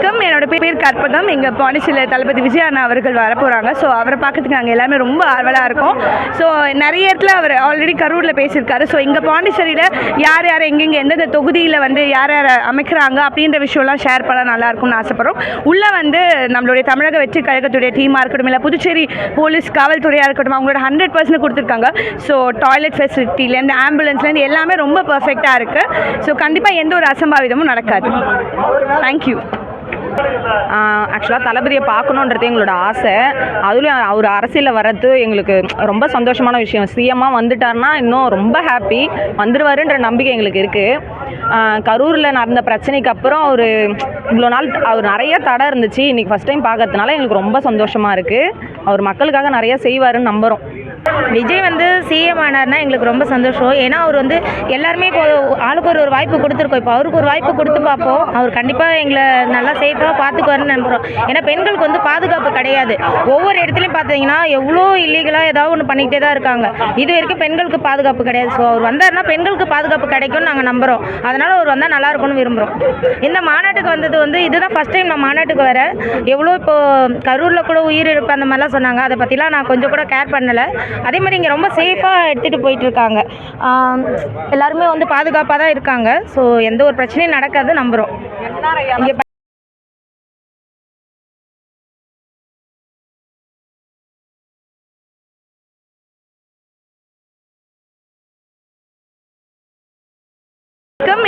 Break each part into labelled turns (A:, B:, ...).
A: என்னோட பேர் கற்பகம். இங்கே பாண்டிச்சேரியில் தளபதி விஜய் அண்ணா அவர்கள் வரப்போகிறாங்க. ஸோ அவரை பார்க்கறதுக்கு நாங்கள் எல்லாமே ரொம்ப ஆர்வலாக இருக்கோம். ஸோ நிறைய இடத்துல அவர் ஆல்ரெடி கரூரில் பேசியிருக்காரு. ஸோ இங்கே பாண்டிச்சேரியில் யார் யார் எங்கெங்கே எந்தெந்த தொகுதியில் யார் யார் அமைக்கிறாங்க அப்படின்ற விஷயம்லாம் ஷேர் பண்ண நல்லாயிருக்கும்னு ஆசைப்படுறோம். உள்ளே நம்மளுடைய தமிழக வெற்றி கழகத்துடைய டீமாக இருக்கட்டும், இல்லை புதுச்சேரி போலீஸ் காவல்துறையாக இருக்கட்டும், அவங்களோட 100% கொடுத்துருக்காங்க. ஸோ டாய்லெட் ஃபெசிலிட்டிலேருந்து ஆம்புலன்ஸ்லேருந்து எல்லாமே ரொம்ப பர்ஃபெக்டாக இருக்குது. ஸோ கண்டிப்பாக எந்த ஒரு அசம்பாவிதமும் நடக்காது. தேங்க்யூ.
B: ஆக்சுவலாக தளபதியை பார்க்கணுன்றது எங்களோட ஆசை. அதுலேயும் அவர் அரசியலில் வர்றது எங்களுக்கு ரொம்ப சந்தோஷமான விஷயம். சிஎம்மாக வந்துட்டார்னா இன்னும் ரொம்ப ஹாப்பி. வந்துடுவாருன்ற நம்பிக்கை எங்களுக்கு இருக்குது. கரூரில் நடந்த பிரச்சனைக்கு அப்புறம் இவ்வளோ நாள் அவர் நிறைய தடை இருந்துச்சு. இன்றைக்கி ஃபஸ்ட் டைம் பார்க்கறதுனால எங்களுக்கு ரொம்ப சந்தோஷமாக இருக்குது. அவர் மக்களுக்காக நிறைய செய்வாருன்னு நம்புகிறோம்.
C: விஜய் சிஎம் ஆனார்னா எங்களுக்கு ரொம்ப சந்தோஷம். ஏன்னா அவர் எல்லாருமே இப்போ ஆளுக்கு ஒரு வாய்ப்பு கொடுத்துருக்கோம். இப்போ அவருக்கு ஒரு வாய்ப்பு கொடுத்து பார்ப்போம். அவர் கண்டிப்பாக எங்களை நல்லா சேஃபாக பார்த்துக்குவாருன்னு நம்புகிறோம். ஏன்னா பெண்களுக்கு பாதுகாப்பு கிடையாது. ஒவ்வொரு இடத்துலையும் பார்த்தீங்கன்னா எவ்வளோ இல்லீகலாக ஏதாவது ஒன்று பண்ணிக்கிட்டே தான் இருக்காங்க. இது வரைக்கும் பெண்களுக்கு பாதுகாப்பு கிடையாது. ஸோ அவர் வந்தார்னா பெண்களுக்கு பாதுகாப்பு கிடைக்கும்னு நாங்கள் நம்புகிறோம். அதனால் அவர் வந்தால் நல்லா இருக்கும்னு விரும்புகிறோம். இந்த மாநாட்டுக்கு வந்தது இதுதான் ஃபஸ்ட் டைம் நான் மாநாட்டுக்கு வரேன். எவ்வளோ இப்போது கரூரில் கூட உயிரிழப்பு அந்த மாதிரிலாம் சொன்னாங்க. அதை பற்றிலாம் நான் கொஞ்சம் கூட கேர் பண்ணலை. அதே மாதிரி இங்கே ரொம்ப சேஃபாக எடுத்துகிட்டு போயிட்டுருக்காங்க. எல்லாருமே பாதுகாப்பாக தான் இருக்காங்க. ஸோ எந்த ஒரு பிரச்சனையும் நடக்காது நம்புகிறோம். இங்கே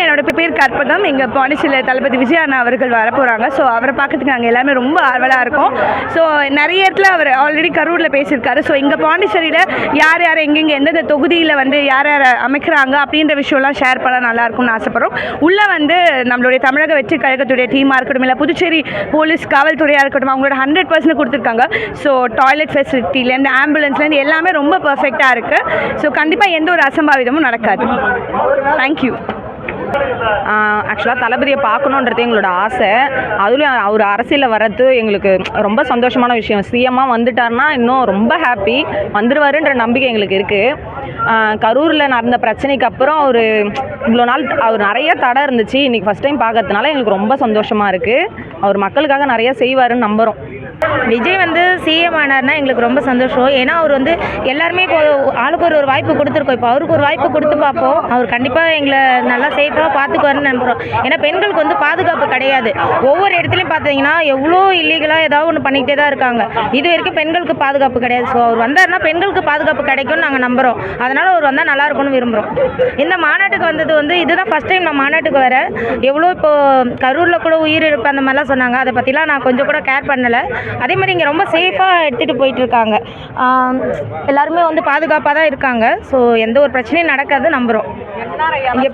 A: என்னோட பேர் கற்பகம். இங்கே பாண்டிச்சேரியில் தளபதி விஜய் அண்ணா அவர்கள் வரப்போகிறாங்க. ஸோ அவரை பார்க்கறதுக்கு நாங்கள் எல்லாமே ரொம்ப ஆர்வலாக இருக்கோம். ஸோ நிறைய இடத்துல அவர் ஆல்ரெடி கரூரில் பேசியிருக்காரு. ஸோ இங்கே பாண்டிச்சேரியில் யார் யார் எங்கெங்கே எந்தெந்த தொகுதியில் யார் யார் அமைக்கிறாங்க அப்படின்ற விஷயம்லாம் ஷேர் பண்ண நல்லாயிருக்கும்னு ஆசைப்படுறோம். உள்ளே நம்மளுடைய தமிழக வெற்றி கழகத்துடைய டீமாக இருக்கட்டும், இல்லை புதுச்சேரி போலீஸ் காவல்துறையாக இருக்கட்டும், அவங்களோட 100% கொடுத்துருக்காங்க. ஸோ டாய்லெட் ஃபெசிலிட்டிலேருந்து ஆம்புலன்ஸ்லேருந்து எல்லாமே ரொம்ப பர்ஃபெக்டாக இருக்குது. ஸோ கண்டிப்பாக எந்த ஒரு அசம்பாவிதமும் நடக்காது. தேங்க்யூ.
B: ஆக்சுவலாக தளபதியை பார்க்கணுன்றது எங்களோட ஆசை. அதுலேயும் அவர் அரசியலில் வர்றது எங்களுக்கு ரொம்ப சந்தோஷமான விஷயம். சிஎம்மாக வந்துட்டார்னா இன்னும் ரொம்ப ஹாப்பி. வந்துடுவாருன்ற நம்பிக்கை எங்களுக்கு இருக்குது. கரூரில் நடந்த பிரச்சனைக்கு அப்புறம் இவ்வளோ நாள் அவர் நிறைய தடை இருந்துச்சு. இன்றைக்கி ஃபஸ்ட் டைம் பார்க்கறதுனால எங்களுக்கு ரொம்ப சந்தோஷமாக இருக்குது. அவர் மக்களுக்காக நிறைய செய்வாருன்னு நம்புகிறோம்.
C: விஜய் சிஎம் ஆனார்னா எங்களுக்கு ரொம்ப சந்தோஷம். ஏன்னா அவர் எல்லாருமே இப்போ ஆளுக்கு ஒரு வாய்ப்பு கொடுத்துருக்கோம். இப்போ அவருக்கு ஒரு வாய்ப்பு கொடுத்து பார்ப்போம். அவர் கண்டிப்பாக எங்களை நல்லா சேஃபாக பார்த்துக்குவாருன்னு நம்புகிறோம். ஏன்னா பெண்களுக்கு பாதுகாப்பு கிடையாது. ஒவ்வொரு இடத்துலையும் பார்த்தீங்கன்னா எவ்வளோ இல்லீகலாக ஏதாவது ஒன்று பண்ணிக்கிட்டே தான் இருக்காங்க. இது வரைக்கும் பெண்களுக்கு பாதுகாப்பு கிடையாது. ஸோ அவர் வந்தார்னா பெண்களுக்கு பாதுகாப்பு கிடைக்கும்னு நாங்கள் நம்புகிறோம். அதனால் அவர் வந்தால் நல்லா இருக்கும்னு விரும்புகிறோம். இந்த மாநாட்டுக்கு வந்தது இதுதான் ஃபஸ்ட் டைம் நான் மாநாட்டுக்கு வரேன். எவ்வளோ இப்போது கரூரில் கூட உயிரிழப்பு அந்த மாதிரிலாம் சொன்னாங்க. அதை பற்றிலாம் நான் கொஞ்சம் கூட கேர் பண்ணலை. அதே மாதிரி இங்கே ரொம்ப சேஃபாக எடுத்துகிட்டு போயிட்டுருக்காங்க. எல்லாருமே பாதுகாப்பாக தான் இருக்காங்க. ஸோ எந்த ஒரு பிரச்சனையும் நடக்காது நம்புகிறோம். இங்கே